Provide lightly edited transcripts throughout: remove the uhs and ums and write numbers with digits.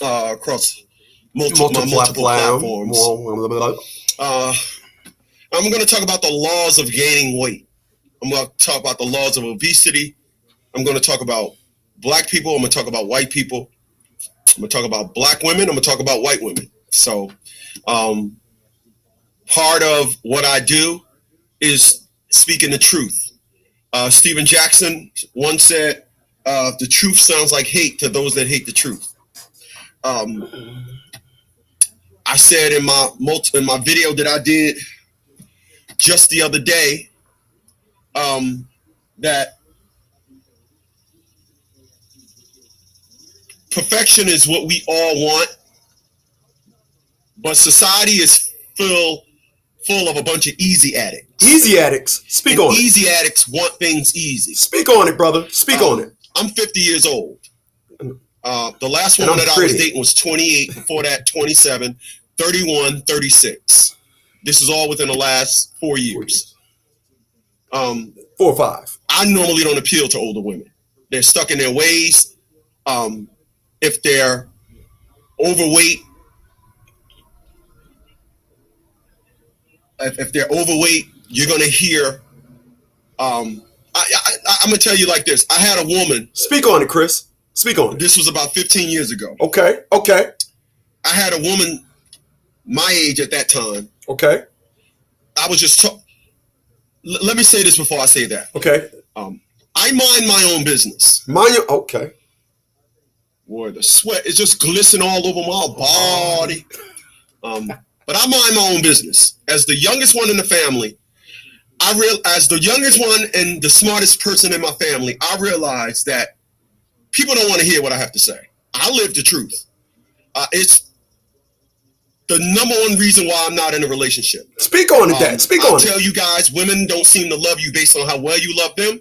across multiple platforms. Uh, I'm going to talk about the laws of gaining weight. I'm going to talk about the laws of obesity. I'm going to talk about black people. I'm going to talk about white people. I'm going to talk about black women. I'm going to talk about white women. So part of what I do is speaking the truth. Stephen Jackson once said, the truth sounds like hate to those that hate the truth. I said in my video that I did just the other day that perfection is what we all want, but society is full of a bunch of easy addicts. Easy addicts. Speak on it. Easy addicts want things easy. Speak on it, brother. Speak on it. I'm 50 years old. The last woman that I was dating was 28. Before that, 27, 31, 36. This is all within the last 4 years. 4 or 5. I normally don't appeal to older women. They're stuck in their ways. If they're overweight, you're going to hear. I'm going to tell you like this. I had a woman. Speak on it, Chris. Speak on it. This was about 15 years ago. Okay. I had a woman my age at that time. Okay. I was just. Let me say this before I say that. Okay. I mind my own business. Okay. Boy, the sweat is just glistening all over my body. But I mind my own business. As the youngest one in the family, as the youngest one and the smartest person in my family, I realized that people don't want to hear what I have to say. I live the truth. It's the number one reason why I'm not in a relationship. Speak on it, Dad. Speak on it. I'll tell you guys, women don't seem to love you based on how well you love them.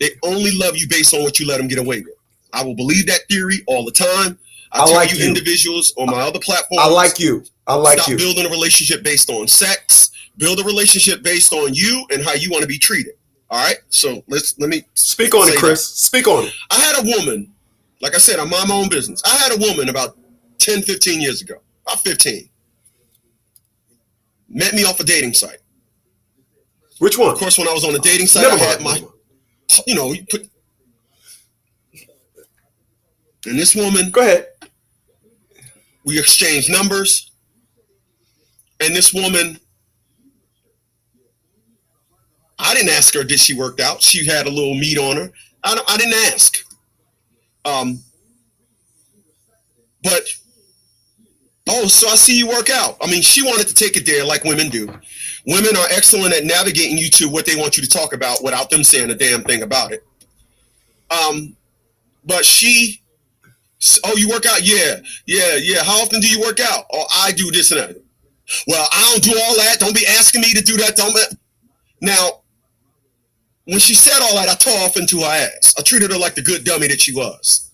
They only love you based on what you let them get away with. I will believe that theory all the time. I tell you individuals on my other platforms. I like you. Stop building a relationship based on sex. Build a relationship based on you and how you want to be treated. All right? So let me speak on it, Chris. Speak on it. I had a woman, like I said, I mind my own business. I had a woman about 10, 15 years ago. About 15. Met me off a dating site. Which one? Of course, when I was on the dating site, I had my, you put. And this woman. Go ahead. We exchanged numbers. And this woman, I didn't ask her, did she work out? She had a little meat on her. I didn't ask. But, so I see you work out. I mean, she wanted to take it there like women do. Women are excellent at navigating you to what they want you to talk about without them saying a damn thing about it. But she, you work out? Yeah. How often do you work out? Oh, I do this and that. Well, I don't do all that. Don't be asking me to do that. Now, when she said all that, I tore off into her ass. I treated her like the good dummy that she was.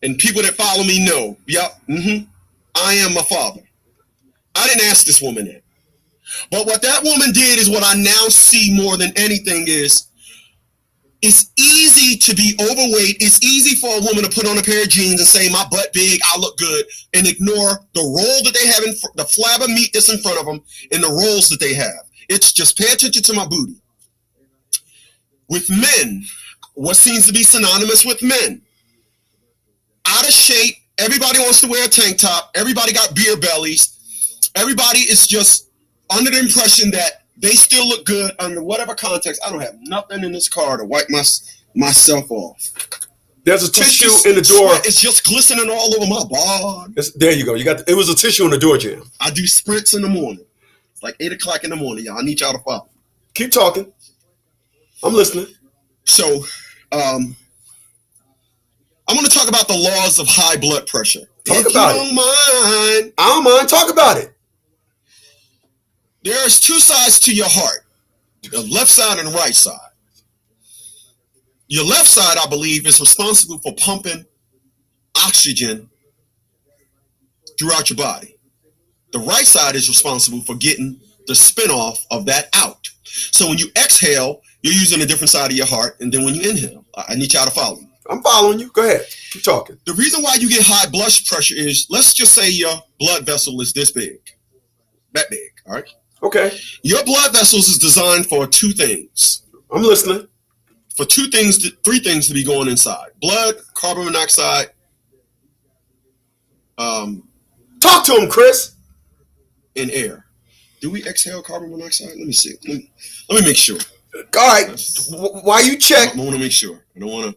And people that follow me know, I am my father. I didn't ask this woman that. But what that woman did is what I now see more than anything is, it's easy to be overweight. It's easy for a woman to put on a pair of jeans and say, my butt big, I look good, and ignore the roll that they have, the flab of meat that's in front of them, and the rolls that they have. It's just pay attention to my booty. With men, what seems to be synonymous with men? Out of shape, everybody wants to wear a tank top, everybody got beer bellies, everybody is just under the impression that they still look good under whatever context. I don't have nothing in this car to wipe myself off. There's a tissue in the door. It's just glistening all over my body. There you go. It was a tissue in the door jam. I do sprints in the morning. It's like 8 o'clock in the morning, y'all. I need y'all to follow. Keep talking. I'm listening. So, I'm going to talk about the laws of high blood pressure. Talk about it. If you don't mind. I don't mind. Talk about it. There's two sides to your heart, the left side and the right side. Your left side, I believe, is responsible for pumping oxygen throughout your body. The right side is responsible for getting the spin-off of that out. So when you exhale, you're using a different side of your heart, and then when you inhale, I need y'all to follow me. I'm following you. Go ahead. Keep talking. The reason why you get high blood pressure is, let's just say your blood vessel is this big, that big, all right? Okay. Your blood vessels is designed for two things. I'm listening. For three things to be going inside: blood, carbon monoxide. Talk to him, Chris. And air. Do we exhale carbon monoxide? Let me see. Let me make sure. All right. While you check, I want to make sure. I want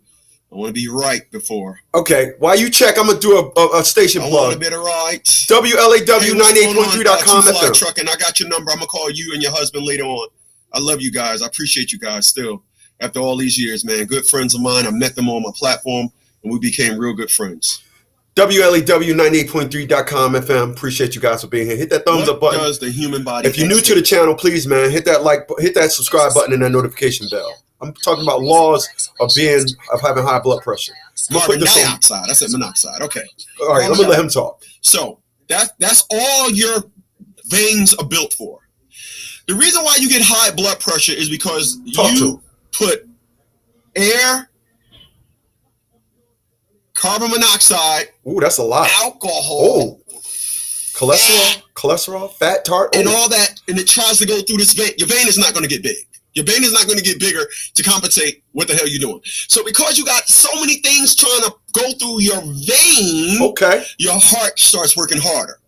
to be right before. Okay. While you check, I'm gonna do a station I plug. want to be right. WLAW98.3.com FM. Trucking. I got your number. I'm gonna call you and your husband later on. I love you guys. I appreciate you guys still. After all these years, man. Good friends of mine. I met them on my platform, and we became real good friends. WLAW98.3.com FM. Appreciate you guys for being here. Hit that thumbs up button. Does the human body? If you're new to the channel, please, man, hit that subscribe button and that notification bell. I'm talking about laws of having high blood pressure. Carbon dioxide. I said monoxide. Okay. All right, I'm gonna let him talk. So that's all your veins are built for. The reason why you get high blood pressure is because you put air, carbon monoxide, ooh, that's a lot. Alcohol, cholesterol, fat, tart, and all that, and it tries to go through this vein. Your vein is not going to get big. Your vein is not going to get bigger to compensate what the hell you're doing. So because you got so many things trying to go through your vein, okay, your heart starts working harder.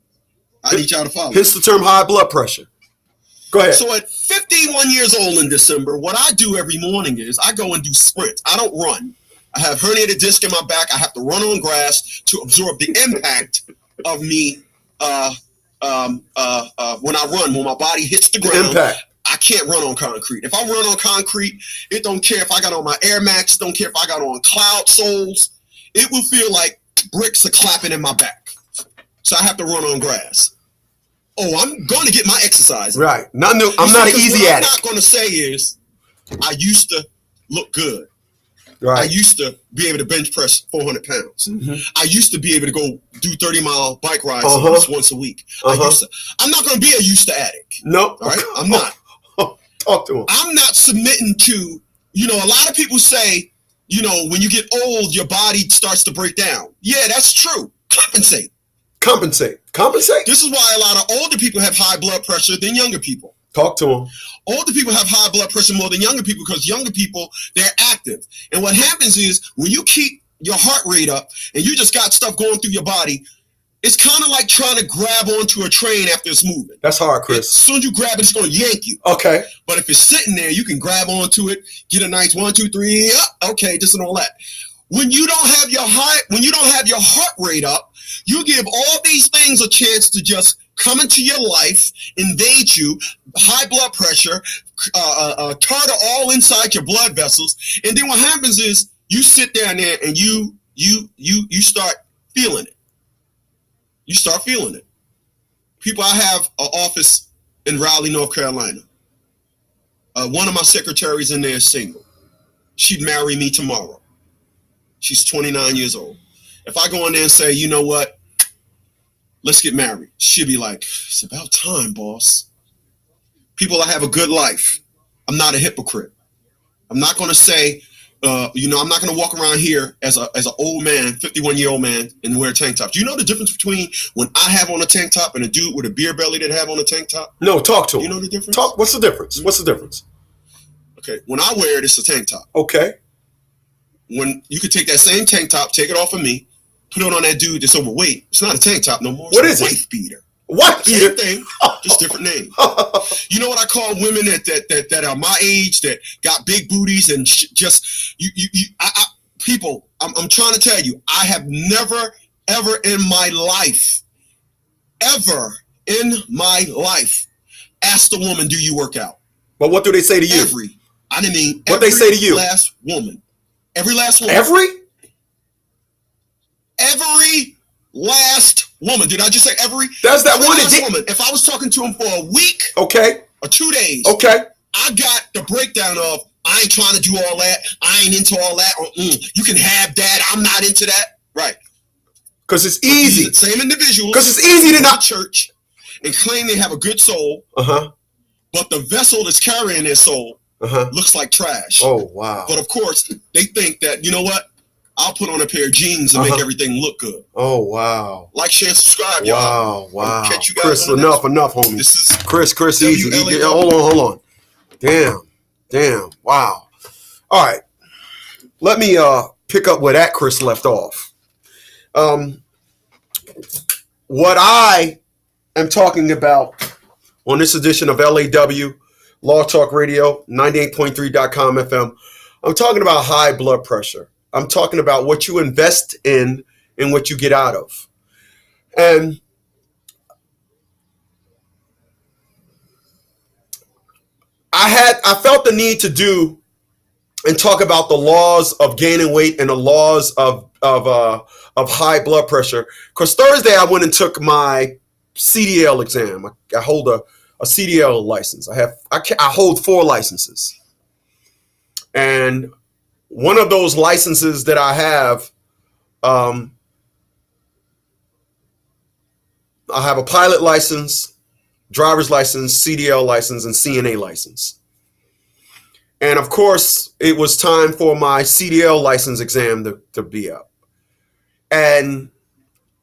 I need y'all to follow. Hence the term high blood pressure. Go ahead. So at 51 years old in December, what I do every morning is I go and do sprints. I don't run. I have herniated disc in my back. I have to run on grass to absorb the impact of me when I run. When my body hits the ground, impact. I can't run on concrete. If I run on concrete, it don't care if I got on my Air Max, don't care if I got on cloud soles. It will feel like bricks are clapping in my back. So I have to run on grass. Oh, I'm going to get my exercise. Right. I'm not an easy what addict. I'm not going to say is I used to look good. Right. I used to be able to bench press 400 pounds. Mm-hmm. I used to be able to go do 30-mile bike rides at least once a week. I'm not going to be a used to addict. No. All right? I'm not. Talk to him. I'm not submitting to, a lot of people say, when you get old, your body starts to break down. Yeah, that's true. Compensate. This is why a lot of older people have high blood pressure than younger people. Talk to him. Older people have high blood pressure more than younger people because younger people, they're active. And what happens is when you keep your heart rate up and you just got stuff going through your body, it's kind of like trying to grab onto a train after it's moving. That's hard, Chris. As soon as you grab it, it's going to yank you. Okay. But if it's sitting there, you can grab onto it, get a nice 1, 2, 3, okay, this and all that. When you don't have your heart rate up, you give all these things a chance to just come into your life, invade you, high blood pressure, tartar all inside your blood vessels, and then what happens is you sit down there and you start feeling it. You start feeling it. People, I have an office in Raleigh, North Carolina. One of my secretaries in there is single. She'd marry me tomorrow. She's 29 years old. If I go in there and say, you know what, let's get married, she'll be like, it's about time, boss. People, I have a good life. I'm not a hypocrite. I'm not going to say, I'm not going to walk around here as an old man, 51-year-old man, and wear a tank top. Do you know the difference between when I have on a tank top and a dude with a beer belly that have on a tank top? No, talk to him. You know the difference? What's the difference? What's the difference? Okay, when I wear it, it's a tank top. Okay. When you could take that same tank top, take it off of me, put it on that dude that's overweight. It's not a tank top no more. What is it? Wife beater. What beater? Same thing, just different name. You know what I call women that are my age that got big booties and people. I'm trying to tell you, I have never ever in my life asked a woman, "Do you work out?" But what do they say to you? What they say to you? Last woman. Every last woman. Every last woman. Did I just say every? That's that one woman. If I was talking to him for a week, okay, or 2 days, okay, I got the breakdown of I ain't trying to do all that. I ain't into all that. Or, you can have that. I'm not into that. Right. Because it's easy. The same individuals. Because it's easy to not church and claim they have a good soul. But the vessel that's carrying their soul looks like trash. Oh, wow. But of course, they think that, you know what? I'll put on a pair of jeans and make everything look good. Oh, wow. Like, share, subscribe, y'all. Wow. Catch you guys Chris, enough, homie. This is Chris, easy. Hold on. Damn. Wow. All right. Let me pick up where that Chris left off. What I am talking about on this edition of LAW, Law Talk Radio, 98.3.com FM, I'm talking about high blood pressure. I'm talking about what you invest in and what you get out of. And I felt the need to do and talk about the laws of gaining weight and the laws of high blood pressure. Because Thursday I went and took my CDL exam. I hold a CDL license. I hold 4 licenses, and one of those licenses that I have a pilot license, driver's license, CDL license, and CNA license. And of course, it was time for my CDL license exam to be up. And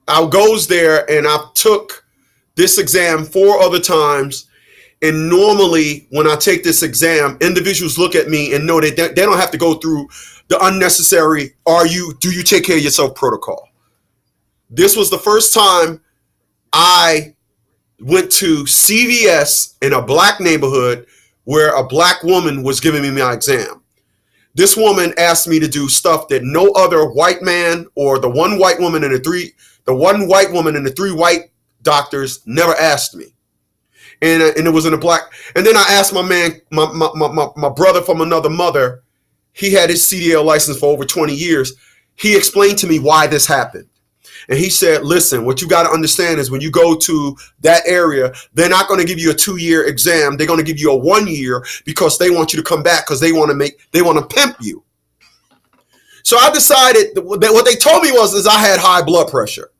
I goes there and I took this exam 4 other times. And normally when I take this exam, individuals look at me and know that they don't have to go through the unnecessary, do you take care of yourself protocol. This was the first time I went to CVS in a black neighborhood where a black woman was giving me my exam. This woman asked me to do stuff that no other white man or the one white woman and the 3 white doctors never asked me. And it was in a black. And then I asked my man, my brother from another mother. He had his CDL license for over 20 years. He explained to me why this happened. And he said, listen, what you got to understand is when you go to that area, they're not going to give you a 2-year exam. They're going to give you a 1 year because they want you to come back because they want to pimp you. So I decided that what they told me is I had high blood pressure.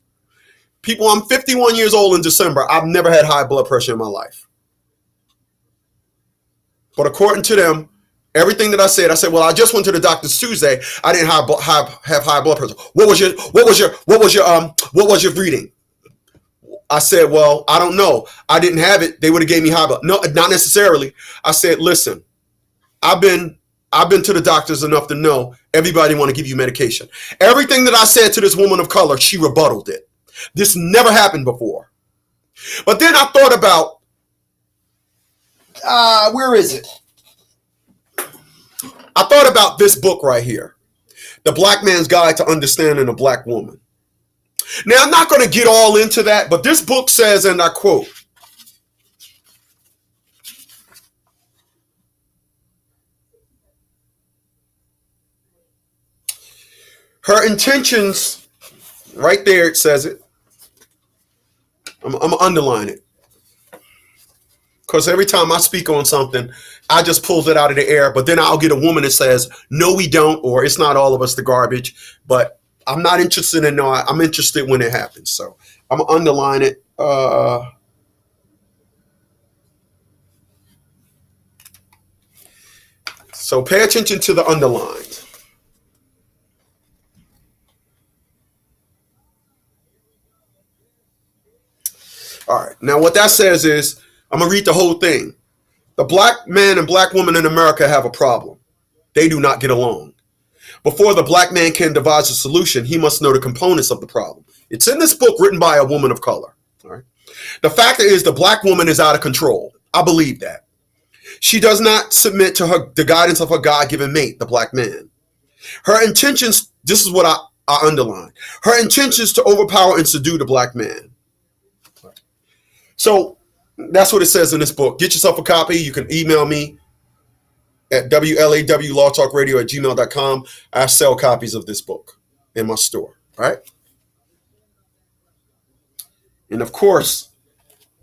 People, I'm 51 years old in December. I've never had high blood pressure in my life. But according to them, everything that I said, well, I just went to the doctor's Tuesday. I didn't have high blood pressure. What was your reading? I said, well, I don't know. I didn't have it. They would have gave me high blood. No, not necessarily. I said, listen, I've been to the doctors enough to know everybody want to give you medication. Everything that I said to this woman of color, she rebutted it. This never happened before. But then I thought about, where is it? I thought about this book right here, The Black Man's Guide to Understanding a Black Woman. Now, I'm not going to get all into that, but this book says, and I quote, her intentions, right there it says it. I'm going to underline it. Because every time I speak on something, I just pull it out of the air. But then I'll get a woman that says, no, we don't, or it's not all of us the garbage. But I'm not interested in no. I'm interested when it happens. So I'm going to underline it. So pay attention to the underlined. All right. Now, what that says is, I'm going to read the whole thing. The black man and black woman in America have a problem. They do not get along. Before the black man can devise a solution, he must know the components of the problem. It's in this book written by a woman of color. All right. The fact is the black woman is out of control. I believe that. She does not submit to the guidance of her God-given mate, the black man. Her intentions, this is what I underline. Her intentions to overpower and subdue the black man. So that's what it says in this book. Get yourself a copy. You can email me at WLAWlawtalkradio@gmail.com. I sell copies of this book in my store. All right. And of course,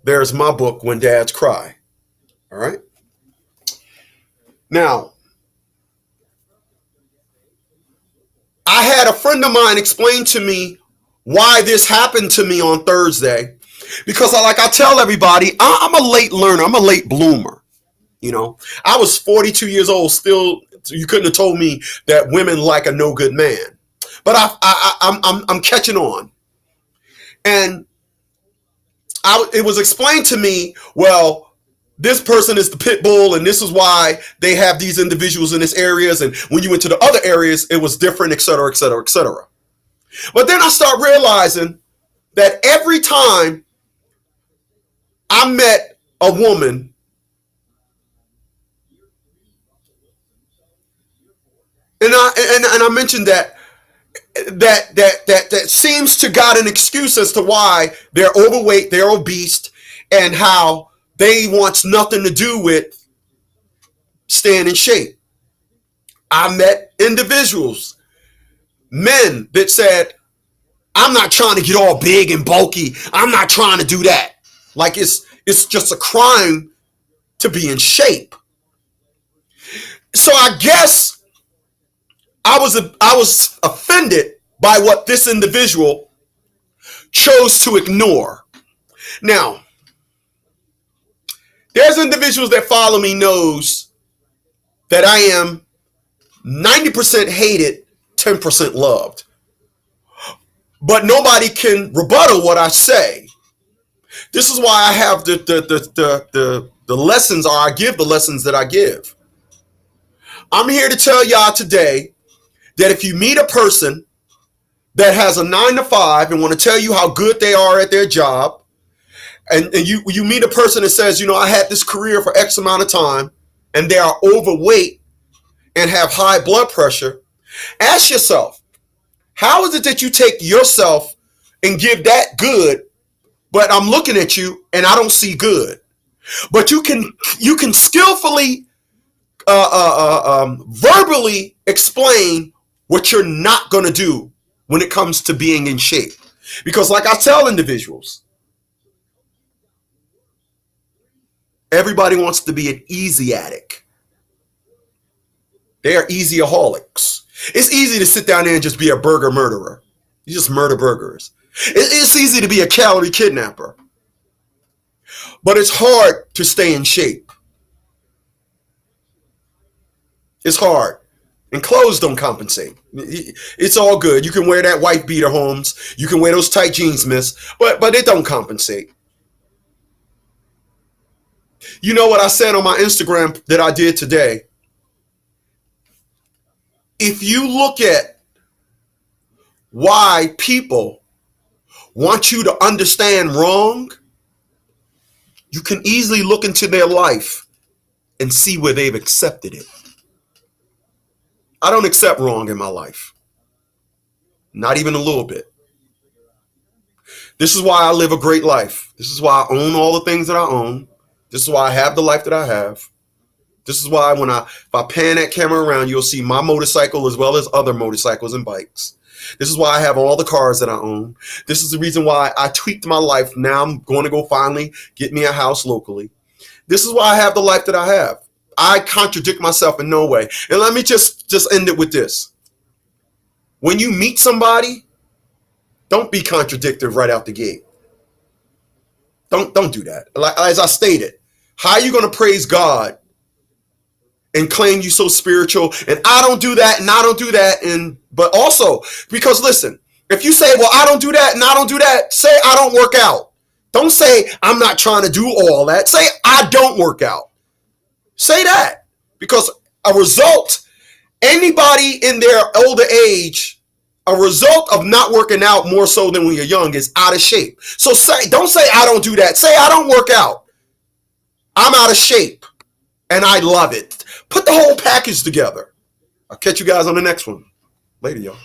there's my book, When Dads Cry. All right. Now, I had a friend of mine explain to me why this happened to me on Thursday. Because I tell everybody, I'm a late learner. I'm a late bloomer. You know, I was 42 years old. Still, you couldn't have told me that women like a no good man. but I'm catching on. And it was explained to me, well, this person is the pit bull, and this is why they have these individuals in these areas. And when you went to the other areas, it was different, et cetera, et cetera, et cetera. But then I start realizing that every time I met a woman, and I mentioned that seems to got an excuse as to why they're overweight, they're obese, and how they wants nothing to do with staying in shape. I met individuals, men that said, I'm not trying to get all big and bulky. I'm not trying to do that. Like it's just a crime to be in shape. So I guess I was offended by what this individual chose to ignore. Now, there's individuals that follow me knows that I am 90% hated, 10% loved. But nobody can rebuttal what I say. This is why I have the lessons, or I give the lessons that I give. I'm here to tell y'all today that if you meet a person that has a 9-to-5 and want to tell you how good they are at their job, and you meet a person that says, you know, I had this career for X amount of time, and they are overweight and have high blood pressure, ask yourself, how is it that you take yourself and give that good, but I'm looking at you and I don't see good? But you can skillfully verbally explain what you're not going to do when it comes to being in shape. Because like I tell individuals, everybody wants to be an easy addict. They are easyaholics. It's easy to sit down there and just be a burger murderer. You just murder burgers. It's easy to be a calorie kidnapper. But it's hard to stay in shape. It's hard. And clothes don't compensate. It's all good. You can wear that white beater, Holmes. You can wear those tight jeans, miss. But it don't compensate. You know what I said on my Instagram that I did today? If you look at why people want you to understand wrong, you can easily look into their life and see where they've accepted it. I don't accept wrong in my life. Not even a little bit. This is why I live a great life. This is why I own all the things that I own. This is why I have the life that I have. This is why if I pan that camera around, you'll see my motorcycle as well as other motorcycles and bikes. This is why I have all the cars that I own. This is the reason why I tweaked my life. Now I'm going to go finally get me a house locally. This is why I have the life that I have. I contradict myself in no way. And let me just end it with this. When you meet somebody, don't be contradictory right out the gate. Don't do that. Like, as I stated, how are you going to praise God and claim you so spiritual? And I don't do that, and I don't do that. But also, because listen, if you say, well, I don't do that, and I don't do that, say I don't work out. Don't say I'm not trying to do all that. Say I don't work out. Say that. Because a result, anybody in their older age, a result of not working out more so than when you're young is out of shape. So don't say I don't do that. Say I don't work out. I'm out of shape and I love it. Put the whole package together. I'll catch you guys on the next one. Later, y'all.